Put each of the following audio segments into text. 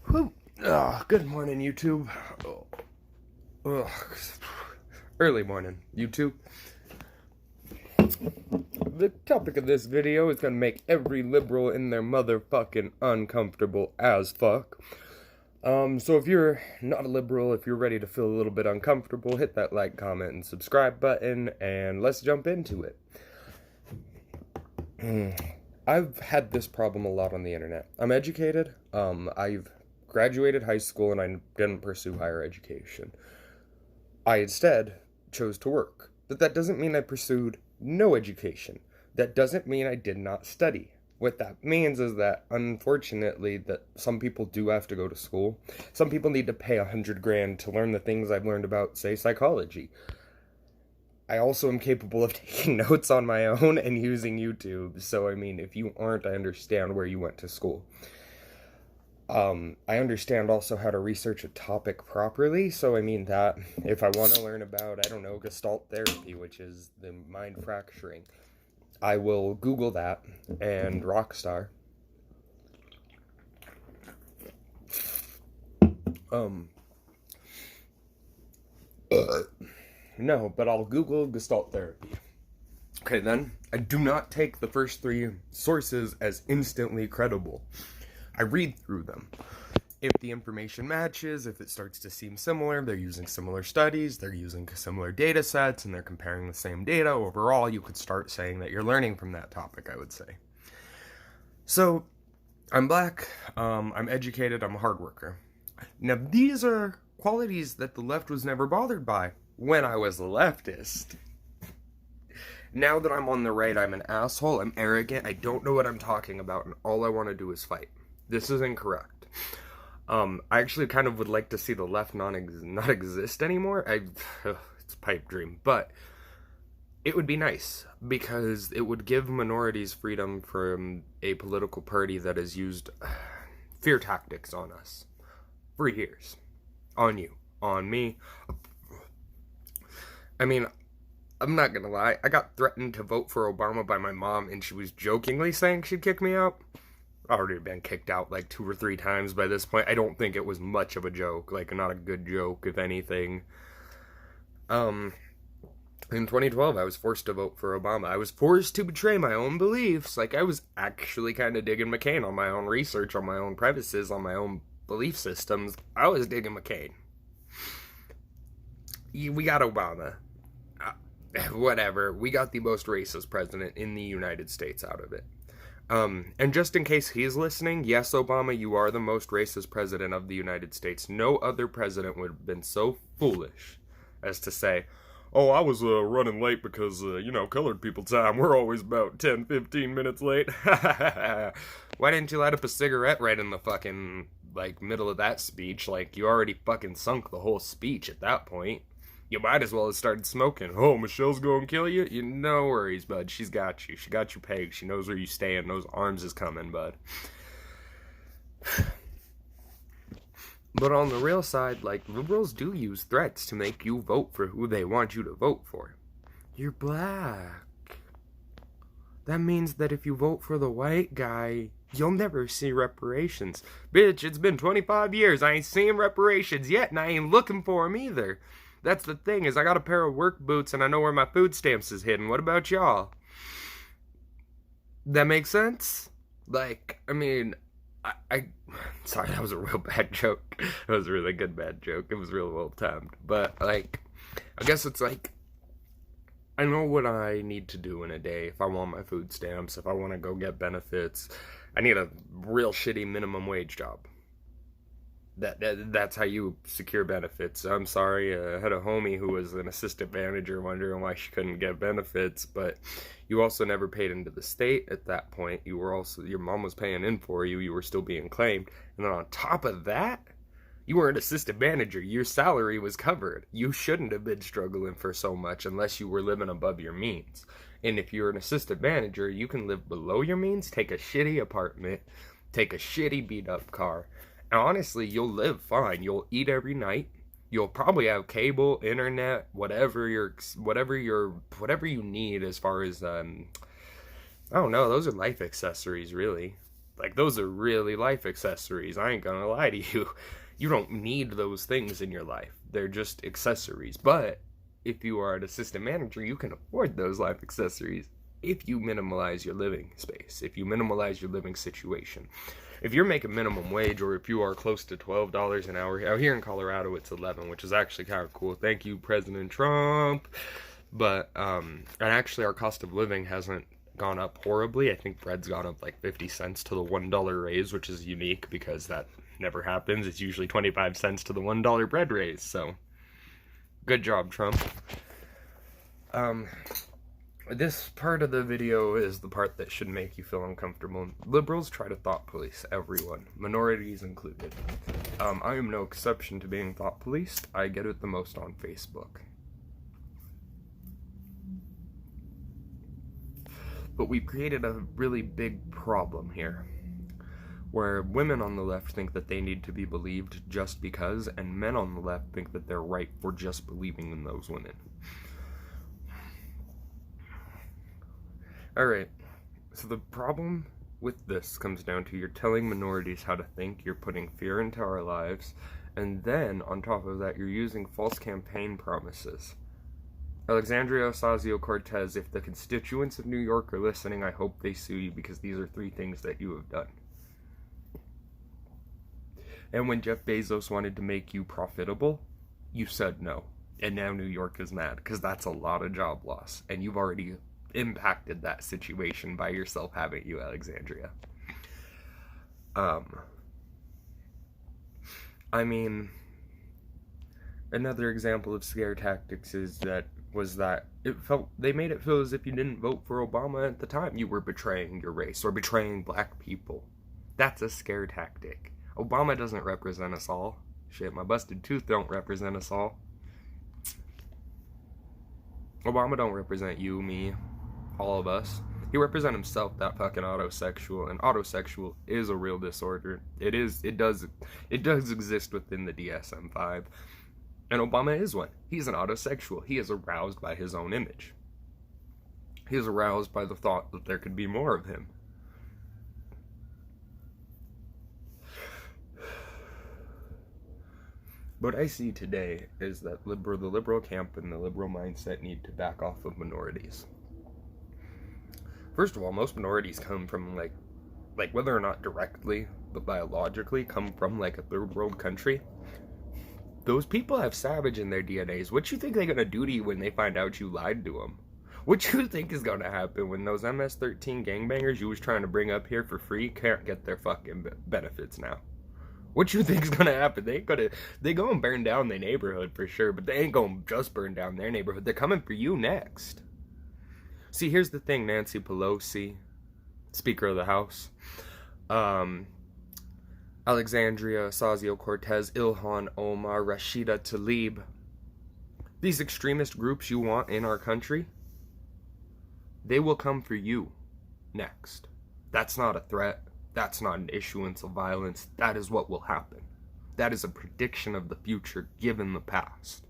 Whew. Good morning, YouTube. Ugh. Early morning, YouTube. The topic of this video is gonna make every liberal in their motherfucking uncomfortable as fuck. So if you're not a liberal, if you're ready to feel a little bit uncomfortable, hit that like, comment, and subscribe button, and let's jump into it. I've had this problem a lot on the internet. I'm educated. I've graduated high school and I didn't pursue higher education. I instead chose to work. But that doesn't mean I pursued no education. That doesn't mean I did not study. What that means is that, unfortunately, that some people do have to go to school. Some people need to pay $100,000 to learn the things I've learned about, say, psychology. I also am capable of taking notes on my own and using YouTube. So, I mean, if you aren't, I understand where you went to school. I understand also how to research a topic properly, so I mean that if I want to learn about, I don't know, Gestalt therapy, which is the mind fracturing, I will Google that and Rockstar. No, but I'll Google Gestalt therapy. Okay, then, I do not take the first three sources as instantly credible. I read through them. If the information matches, if it starts to seem similar, they're using similar studies, they're using similar data sets, and they're comparing the same data, overall, you could start saying that you're learning from that topic, I would say. So, I'm black, I'm educated, I'm a hard worker. Now, these are qualities that the left was never bothered by when I was a leftist. Now that I'm on the right, I'm an asshole, I'm arrogant, I don't know what I'm talking about, and all I want to do is fight. This is incorrect. I actually kind of would like to see the left not exist anymore. It's a pipe dream, but it would be nice because it would give minorities freedom from a political party that has used fear tactics on us for years. On you, on me. I mean, I'm not gonna lie, I got threatened to vote for Obama by my mom, and she was jokingly saying she'd kick me out. I've already been kicked out like 2 or 3 times by this point. I don't think it was much of a joke, like not a good joke, if anything. In 2012, I was forced to vote for Obama. I was forced to betray my own beliefs. Like, I was actually kind of digging McCain on my own research, on my own premises, on my own belief systems. I was digging McCain. We got Obama. Whatever. We got the most racist president in the United States out of it. And just in case he's listening, yes, Obama, you are the most racist president of the United States. No other president would have been so foolish as to say, oh, I was running late because, colored people time. We're always about 10, 15 minutes late. Why didn't you light up a cigarette right in the fucking, middle of that speech? Like, you already fucking sunk the whole speech at that point. You might as well have started smoking. Oh, Michelle's gonna kill you? No worries, bud. She's got you. She got you pegged. She knows where you stand. Knows arms is coming, bud. But on the real side, liberals do use threats to make you vote for who they want you to vote for. You're black. That means that if you vote for the white guy, you'll never see reparations. Bitch, it's been 25 years. I ain't seen reparations yet, and I ain't looking for them either. That's the thing, is I got a pair of work boots and I know where my food stamps is hidden. What about y'all? That makes sense? I sorry, that was a real bad joke. That was a really good bad joke. It was real well timed. But, I guess it's I know what I need to do in a day if I want my food stamps, if I want to go get benefits. I need a real shitty minimum wage job. That's how you secure benefits. I'm sorry, I had a homie who was an assistant manager wondering why she couldn't get benefits, but you also never paid into the state at that point. Your mom was paying in for you, you were still being claimed, and then on top of that, you were an assistant manager. Your salary was covered. You shouldn't have been struggling for so much unless you were living above your means. And if you're an assistant manager, you can live below your means, take a shitty apartment, take a shitty beat-up car. Honestly, you'll live fine. You'll eat every night. You'll probably have cable, internet, whatever you need as far as I don't know. Those are life accessories, really. Like, those are really life accessories. I ain't gonna lie to you. You don't need those things in your life. They're just accessories. But if you are an assistant manager, you can afford those life accessories if you minimalize your living space, if you minimalize your living situation. If you're making minimum wage, or if you are close to $12 an hour, out here in Colorado it's 11, which is actually kind of cool. Thank you, President Trump. But and actually our cost of living hasn't gone up horribly. I think bread's gone up like 50 cents to the $1 raise, which is unique because that never happens. It's usually 25 cents to the $1 bread raise. So good job, Trump. This part of the video is the part that should make you feel uncomfortable. Liberals try to thought police everyone, minorities included. I am no exception to being thought policed. I get it the most on Facebook. But we've created a really big problem here, where women on the left think that they need to be believed just because, and men on the left think that they're right for just believing in those women. Alright, so the problem with this comes down to you're telling minorities how to think, you're putting fear into our lives, and then, on top of that, you're using false campaign promises. Alexandria Ocasio-Cortez, if the constituents of New York are listening, I hope they sue you, because these are 3 things that you have done. And when Jeff Bezos wanted to make you profitable, you said no. And now New York is mad, because that's a lot of job loss, and you've already impacted that situation by yourself, haven't you, Alexandria? I mean, another example of scare tactics is that they made it feel as if you didn't vote for Obama at the time, you were betraying your race or betraying black people. That's a scare tactic. Obama doesn't represent us all. Shit, my busted tooth don't represent us all. Obama don't represent you, me, all of us. He represents himself, that fucking autosexual, and autosexual is a real disorder. It does exist within the DSM-5. And Obama is one. He's an autosexual. He is aroused by his own image. He is aroused by the thought that there could be more of him. What I see today is that the liberal camp and the liberal mindset need to back off of minorities. First of all, most minorities come from, like whether or not directly, but biologically, come from, like, a third world country. Those people have savage in their DNAs. What you think they're gonna do to you when they find out you lied to them? What you think is gonna happen when those MS-13 gangbangers you was trying to bring up here for free can't get their fucking benefits now? What you think is gonna happen? They gonna burn down their neighborhood for sure, but they ain't gonna just burn down their neighborhood. They're coming for you next. See, here's the thing, Nancy Pelosi, Speaker of the House, Alexandria Ocasio-Cortez, Ilhan Omar, Rashida Tlaib, these extremist groups you want in our country, they will come for you next. That's not a threat. That's not an issuance of violence. That is what will happen. That is a prediction of the future given the past.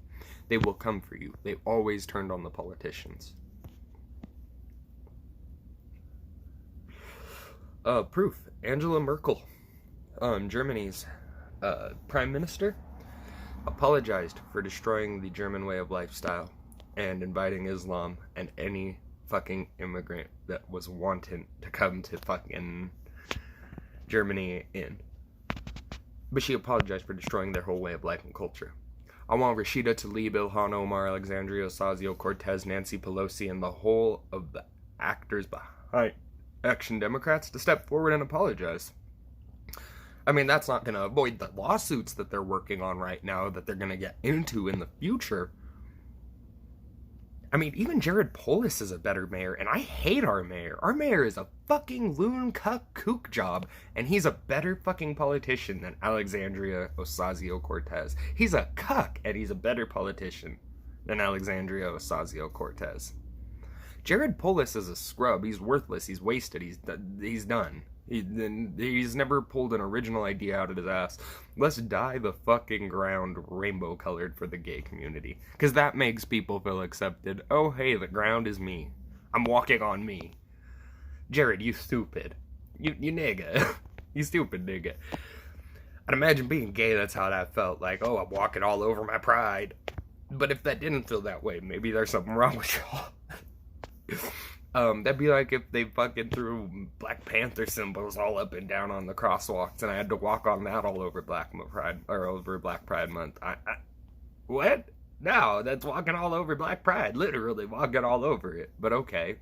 They will come for you. They always turned on the politicians. Proof. Angela Merkel, Germany's prime minister, apologized for destroying the German way of lifestyle and inviting Islam and any fucking immigrant that was wanting to come to fucking Germany in. But she apologized for destroying their whole way of life and culture. I want Rashida Tlaib, Ilhan Omar, Alexandria Ocasio-Cortez, Nancy Pelosi, and the whole of the actors behind Action Democrats to step forward and apologize. I mean, that's not going to avoid the lawsuits that they're working on right now that they're going to get into in the future. I mean, even Jared Polis is a better mayor, and I hate our mayor. Our mayor is a fucking loon cuck kook job, and he's a better fucking politician than Alexandria Ocasio-Cortez. He's a cuck, and he's a better politician than Alexandria Ocasio-Cortez. Jared Polis is a scrub. He's worthless. He's wasted. He's done. He's never pulled an original idea out of his ass. Let's dye the fucking ground rainbow colored for the gay community, because that makes people feel accepted. Oh, hey, the ground is me. I'm walking on me. Jared, you stupid. You nigga. You stupid nigga. I'd imagine being gay, that's how that felt. Like, oh, I'm walking all over my pride. But if that didn't feel that way, maybe there's something wrong with y'all. That'd be like if they fucking threw Black Panther symbols all up and down on the crosswalks, and I had to walk on that all over Black Pride, or over Black Pride Month. What? No, that's walking all over Black Pride. Literally walking all over it. But okay.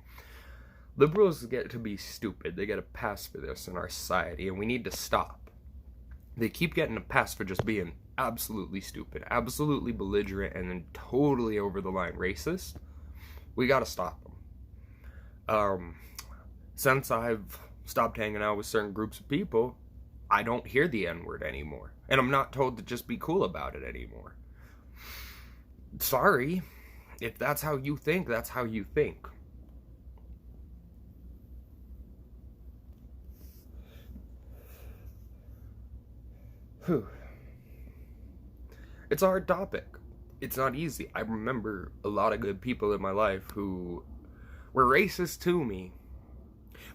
Liberals get to be stupid. They get a pass for this in our society, and we need to stop. They keep getting a pass for just being absolutely stupid, absolutely belligerent, and then totally over the line racist. We gotta stop them. Since I've stopped hanging out with certain groups of people, I don't hear the N-word anymore. And I'm not told to just be cool about it anymore. Sorry. If that's how you think, that's how you think. Whew. It's a hard topic. It's not easy. I remember a lot of good people in my life who were racist to me.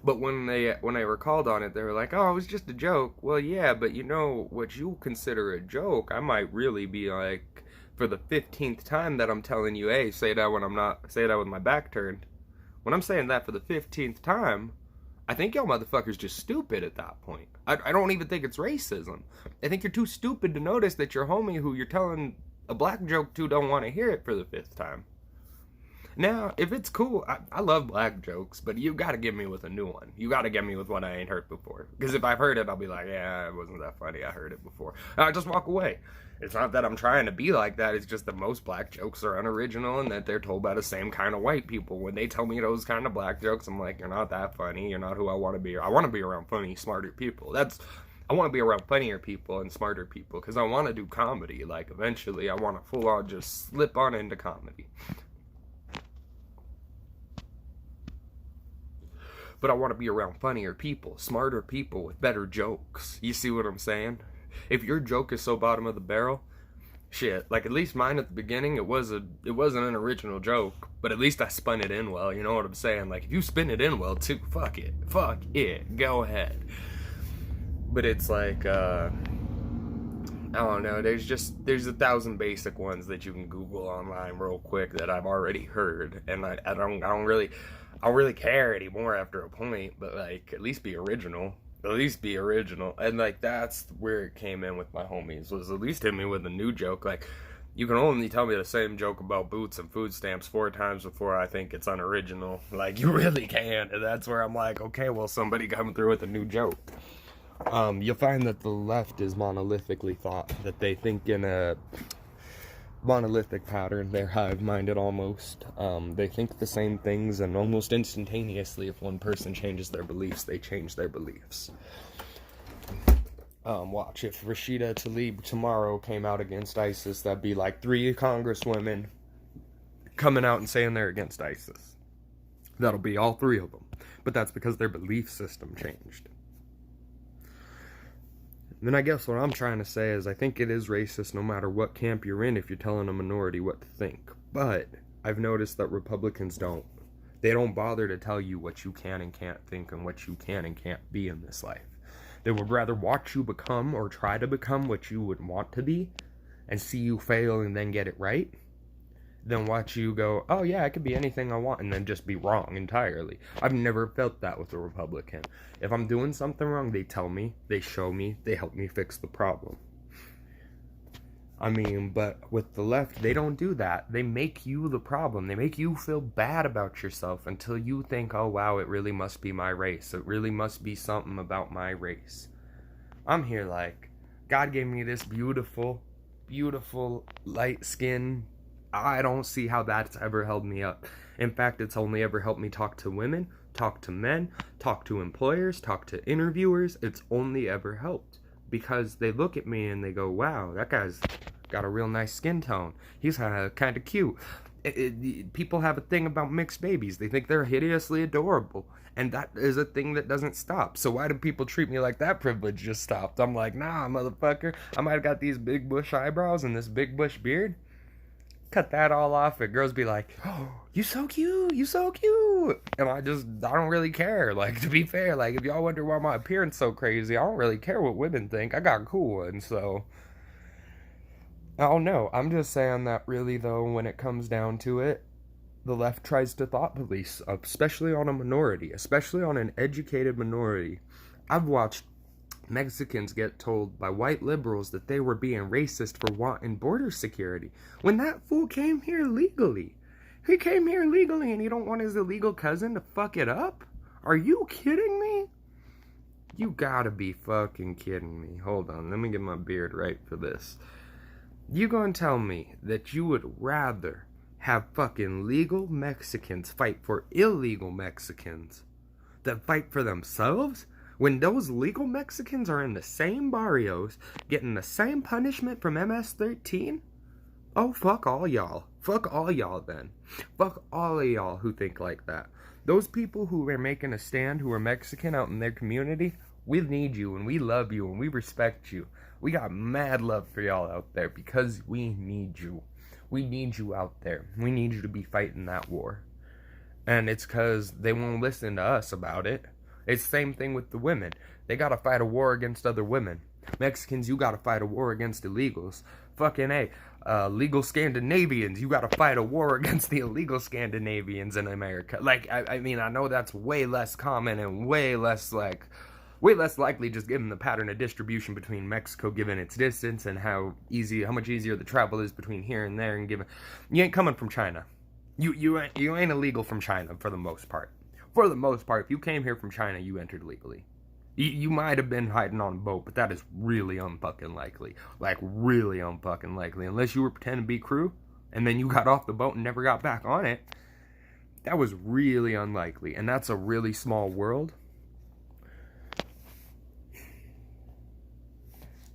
But when I recalled on it, they were like, oh, it was just a joke. Well, yeah, but you know, what you consider a joke, I might really be like, for the 15th time that I'm telling you, hey, say that with my back turned. When I'm saying that for the 15th time, I think y'all motherfuckers just stupid at that point. I don't even think it's racism. I think you're too stupid to notice that your homie who you're telling a black joke to don't want to hear it for the 5th time. Now, if it's cool, I love black jokes, but you gotta get me with a new one. You gotta get me with one I ain't heard before. Because if I've heard it, I'll be like, yeah, it wasn't that funny, I heard it before. And I just walk away. It's not that I'm trying to be like that, it's just that most black jokes are unoriginal and that they're told by the same kind of white people. When they tell me those kind of black jokes, I'm like, you're not that funny, you're not who I want to be. I want to be around funny, smarter people. I want to be around funnier people and smarter people, because I want to do comedy. Like, eventually, I want to full on just slip on into comedy. But I want to be around funnier people, smarter people with better jokes. You see what I'm saying? If your joke is so bottom of the barrel, shit, like at least mine at the beginning, it wasn't an original joke, but at least I spun it in well, you know what I'm saying? Like, if you spin it in well too, fuck it, go ahead. But it's like, I don't know, there's 1,000 basic ones that you can Google online real quick that I've already heard, and I don't really care anymore after a point, but like, at least be original. And like, that's where it came in with my homies, was at least hit me with a new joke. Like, you can only tell me the same joke about boots and food stamps 4 times before I think it's unoriginal. Like, you really can. And that's where I'm like, okay, well, somebody come through with a new joke. You'll find that the left is monolithically thought, that they think in a monolithic pattern. They're hive-minded almost. They think the same things, and almost instantaneously, if one person changes their beliefs, they change their beliefs. Watch, if Rashida Tlaib tomorrow came out against ISIS, that'd be like 3 congresswomen coming out and saying they're against ISIS. That'll be all 3 of them. But that's because their belief system changed. Then I guess what I'm trying to say is I think it is racist no matter what camp you're in if you're telling a minority what to think. But I've noticed that Republicans don't. They don't bother to tell you what you can and can't think and what you can and can't be in this life. They would rather watch you become or try to become what you would want to be and see you fail and then get it right than watch you go, oh yeah, I could be anything I want, and then just be wrong entirely. I've never felt that with a Republican. If I'm doing something wrong, they tell me, they show me, they help me fix the problem. I mean, but with the left, they don't do that. They make you the problem. They make you feel bad about yourself until you think, oh wow, it really must be my race. It really must be something about my race. I'm here like, God gave me this beautiful, beautiful, light skin. I don't see how that's ever held me up. In fact, it's only ever helped me talk to women, talk to men, talk to employers, talk to interviewers. It's only ever helped because they look at me and they go, wow, that guy's got a real nice skin tone. He's kind of cute. People have a thing about mixed babies. They think they're hideously adorable. And that is a thing that doesn't stop. So why do people treat me like that privilege just stopped? I'm like, nah, motherfucker. I might have got these big bush eyebrows and this big bush beard. cut that all off, and girls be like, oh, you so cute, you so cute. And I don't really care. Like, to be fair, like, if y'all wonder why my appearance so crazy, I don't really care what women think. I got cool ones, so I don't know. I'm just saying that really, though, when it comes down to it, the left tries to thought police, especially on a minority, especially on an educated minority. I've watched Mexicans get told by white liberals that they were being racist for wanting border security, when that fool came here legally. He came here legally, and he don't want his illegal cousin to fuck it up? Are you kidding me? You gotta be fucking kidding me. Hold on, let me get my beard right for this. You gonna tell me that you would rather have fucking legal Mexicans fight for illegal Mexicans than fight for themselves, when those legal Mexicans are in the same barrios getting the same punishment from MS-13? Oh, fuck all y'all. Fuck all y'all then. Fuck all of y'all who think like that. Those people who are making a stand, who are Mexican out in their community, we need you, and we love you, and we respect you. We got mad love for y'all out there, because we need you. We need you out there. We need you to be fighting that war. And it's because they won't listen to us about it. It's the same thing with the women. They gotta fight a war against other women. Mexicans, you gotta fight a war against illegals. Fucking A. Legal Scandinavians, you gotta fight a war against the illegal Scandinavians in America. Like, I mean, I know that's way less common and way less likely, just given the pattern of distribution between Mexico, given its distance, and how much easier the travel is between here and there, and given you ain't coming from China. You ain't illegal from China for the most part. For the most part, if you came here from China, you entered legally. You might have been hiding on a boat, but that is really unfucking likely. Like, really unfucking likely. Unless you were pretending to be crew, and then you got off the boat and never got back on it. That was really unlikely, and that's a really small world.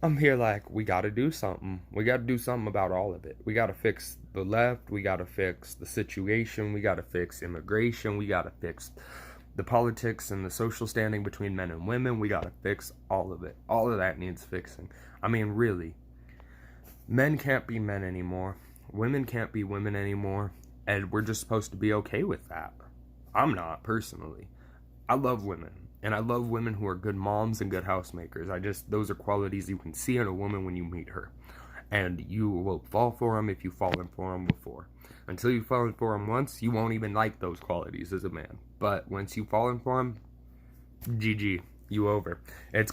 I'm here like, we gotta do something. We gotta do something about all of it. We gotta fix the left. We gotta fix the situation. We gotta fix immigration. We gotta fix the politics and the social standing between men and women. We gotta fix all of it. All of that needs fixing. I mean, really. Men can't be men anymore. Women can't be women anymore. And we're just supposed to be okay with that. I'm not, personally. I love women. And I love women who are good moms and good housemakers. Those are qualities you can see in a woman when you meet her. And you will fall for them if you've fallen for them before. Until you've fallen for them once, you won't even like those qualities as a man. But once you've fallen for them, GG, you over. You're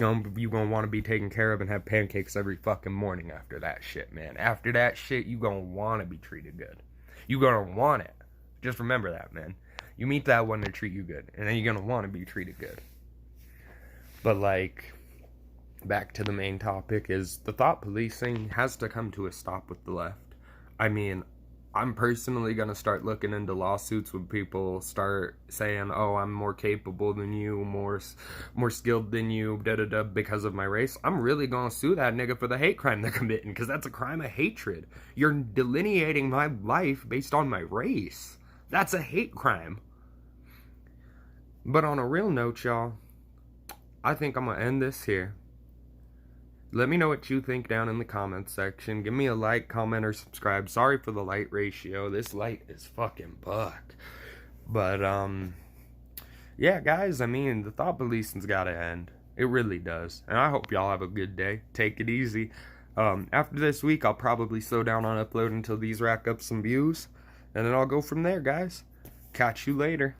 gonna want to be taken care of and have pancakes every fucking morning after that shit, man. After that shit, you gonna want to be treated good. You gonna want it. Just remember that, man. You meet that one to treat you good, and then you're gonna want to be treated good. But, like, back to the main topic is the thought policing has to come to a stop with the left. I mean, I'm personally going to start looking into lawsuits when people start saying, oh, I'm more capable than you, more skilled than you, da-da-da, because of my race. I'm really going to sue that nigga for the hate crime they're committing, because that's a crime of hatred. You're delineating my life based on my race. That's a hate crime. But on a real note, y'all, I think I'm going to end this here. Let me know what you think down in the comments section. Give me a like, comment, or subscribe. Sorry for the light ratio. This light is fucking buck. But, yeah, guys, I mean, the thought policing's got to end. It really does. And I hope y'all have a good day. Take it easy. After this week, I'll probably slow down on uploading until these rack up some views. And then I'll go from there, guys. Catch you later.